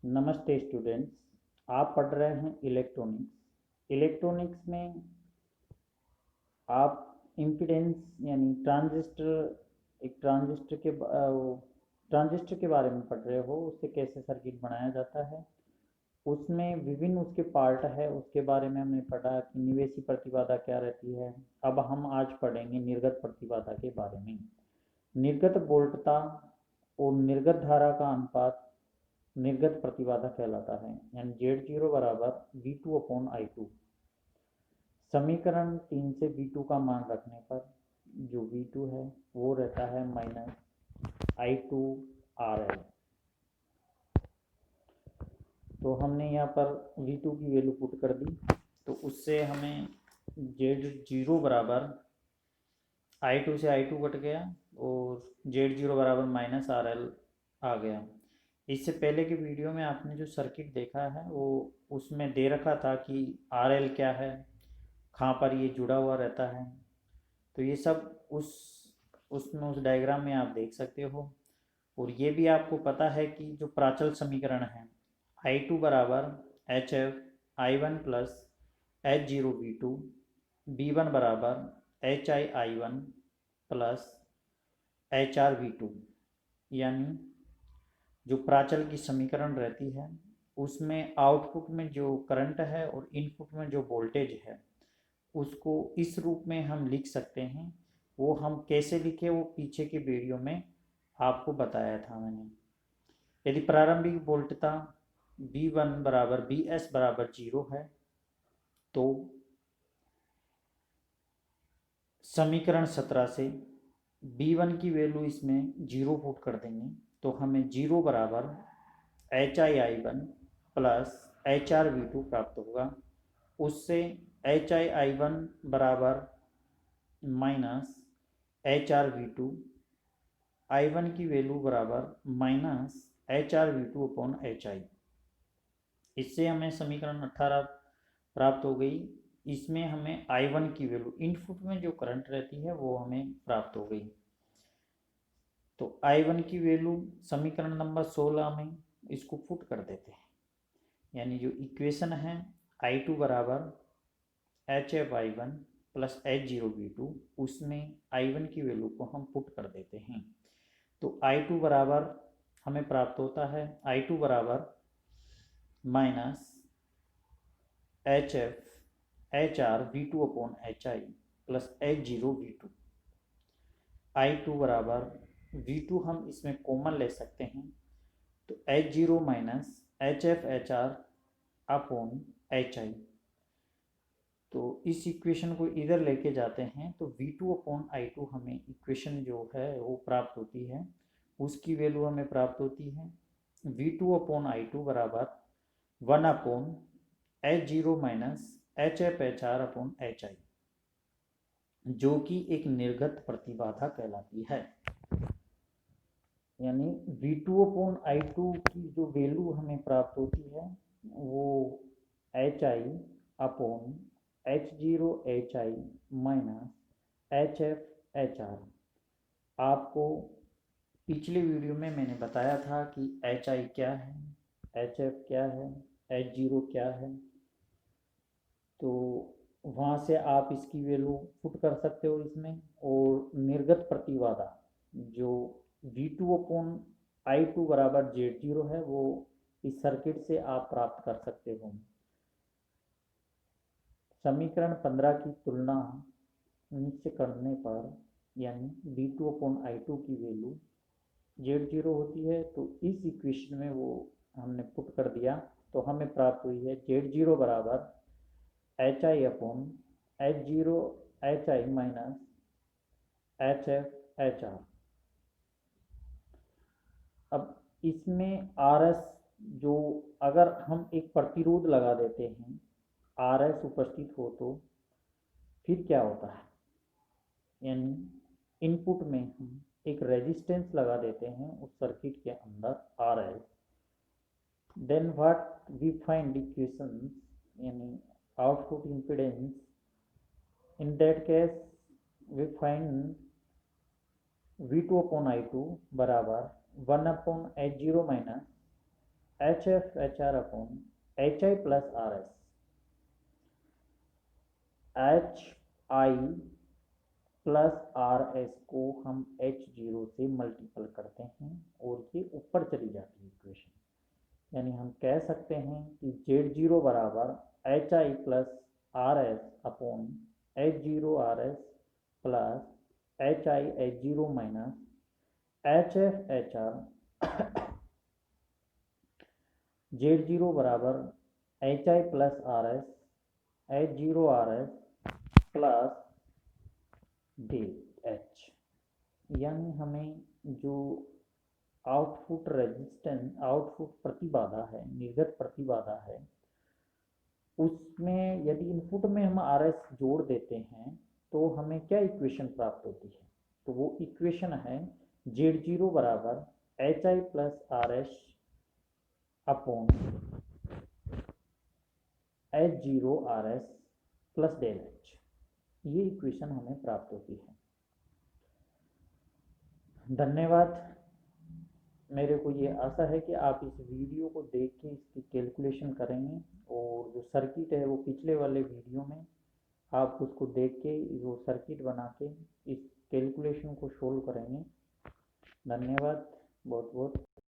नमस्ते स्टूडेंट्स। आप पढ़ रहे हैं इलेक्ट्रॉनिक्स। इलेक्ट्रॉनिक्स में आप इम्पीडेंस यानी ट्रांजिस्टर के बारे में पढ़ रहे हो। उससे कैसे सर्किट बनाया जाता है, उसमें विभिन्न उसके पार्ट है, उसके बारे में हमने पढ़ा कि निवेशी प्रतिबाधा क्या रहती है। अब हम आज पढ़ेंगे निर्गत प्रतिबाधा के बारे में। निर्गत वोल्टता और निर्गत धारा का अनुपात निर्गत प्रतिबाधा कहलाता है, यानी Z0 बराबर V2/I2। समीकरण 3 से V2 का मान रखने पर जो V2 है वो रहता है -I2RL। तो हमने यहाँ पर V2 की वैल्यू पुट कर दी, तो उससे हमें Z0 बराबर I2 से I2 कट गया और Z0 बराबर -RL आ गया। इससे पहले की वीडियो में आपने जो सर्किट देखा है वो उसमें दे रखा था कि RL क्या है, कहाँ पर ये जुड़ा हुआ रहता है। तो ये सब उस डायग्राम में आप देख सकते हो। और ये भी आपको पता है कि जो प्राचल समीकरण है I2 बराबर HF I1 plus H0V2, B1 बराबर HI1 प्लस HR V2, यानी जो प्राचल की समीकरण रहती है उसमें आउटपुट में जो करंट है और इनपुट में जो वोल्टेज है उसको इस रूप में हम लिख सकते हैं। वो हम कैसे लिखे वो पीछे के वीडियो में आपको बताया था मैंने। यदि प्रारंभिक वोल्टता B1 बराबर BS बराबर 0 है तो समीकरण 17 से B1 की वैल्यू इसमें 0 पुट कर देंगे तो हमें 0 बराबर HI1 प्लस HR V2 प्राप्त होगा। उससे HI1 बराबर -HR V2, I1 की वैल्यू बराबर -HR V2/HI। इससे हमें समीकरण 18 प्राप्त हो गई। इसमें हमें I1 की वैल्यू इनपुट में जो करंट रहती है वो हमें प्राप्त हो गई। तो I1 की वैल्यू समीकरण नंबर 16 में इसको पुट कर देते हैं, यानी जो इक्वेशन है I2 बराबर HF I1 प्लस H0V2, उसमें I1 की वैल्यू को हम पुट कर देते हैं। तो I2 बराबर हमें प्राप्त होता है I2 बराबर -HF HR V2/HI plus H0V2। I2 बराबर V2 हम इसमें कॉमन ले सकते हैं, तो H0 माइनस HF/HR/HI। तो इस इक्वेशन को इधर लेके जाते हैं तो V2/I2 हमें इक्वेशन जो है वो प्राप्त होती है, उसकी वैल्यू हमें प्राप्त होती है V2/I2 बराबर 1/H0 माइनस HF/HR/HI, जो कि एक निर्गत प्रतिबाधा कहलाती है। यानी V2/I2 की जो वैल्यू हमें प्राप्त होती है वो HI/H0HI माइनस HF/HR। आपको पिछले वीडियो में मैंने बताया था कि HI क्या है, HF क्या है, H0 क्या है। तो वहाँ से आप इसकी वैल्यू पुट कर सकते हो इसमें। और निर्गत प्रतिबाधा जो V2/I2 बराबर Z0 है वो इस सर्किट से आप प्राप्त कर सकते हो। समीकरण 15 की तुलना नीचे करने पर, यानी V2/I2 की वैल्यु Z0 होती है तो इस इक्वेशन में वो हमने पुट कर दिया तो हमें प्राप्त हुई है Z0 बराबर HI/H0HI माइनस HF/HR। अब इसमें RS, जो अगर हम एक प्रतिरोध लगा देते हैं RS उपस्थित हो तो फिर क्या होता है, यानी इनपुट में हम एक रेजिस्टेंस लगा देते हैं उस सर्किट के अंदर RL, then what we find equation, यानी output impedance. In that case we find V2/I2 बराबर 1/H0 minus H F H R upon H I plus R S, H I plus R S को हम H zero से multiple करते हैं और ये ऊपर चली जाती है इक्वेशन, यानी हम कह सकते हैं कि जेड जीरो बराबर H I plus R S upon H zero R S plus H I H zero minus H F H R Z zero बराबर H I plus R S H zero R S plus D H, यानी हमें जो output resistance, output प्रतिबाधा है, निर्गत प्रतिबाधा है, उसमें यदि इनपुट में हम आर एस जोड़ देते हैं तो हमें क्या इक्वेशन प्राप्त होती है, तो वो इक्वेशन है जेड जीरो बराबर H I plus R S upon H zero R S plus del H, ये इक्वेशन हमें प्राप्त होती है। धन्यवाद। मेरे को ये आशा है कि आप इस वीडियो को देख के इसकी कैलकुलेशन करेंगे और जो सर्किट है वो पिछले वाले वीडियो में आप उसको देख के वो सर्किट बना के इस कैलकुलेशन को सोल्व करेंगे। धन्यवाद बहुत बहुत।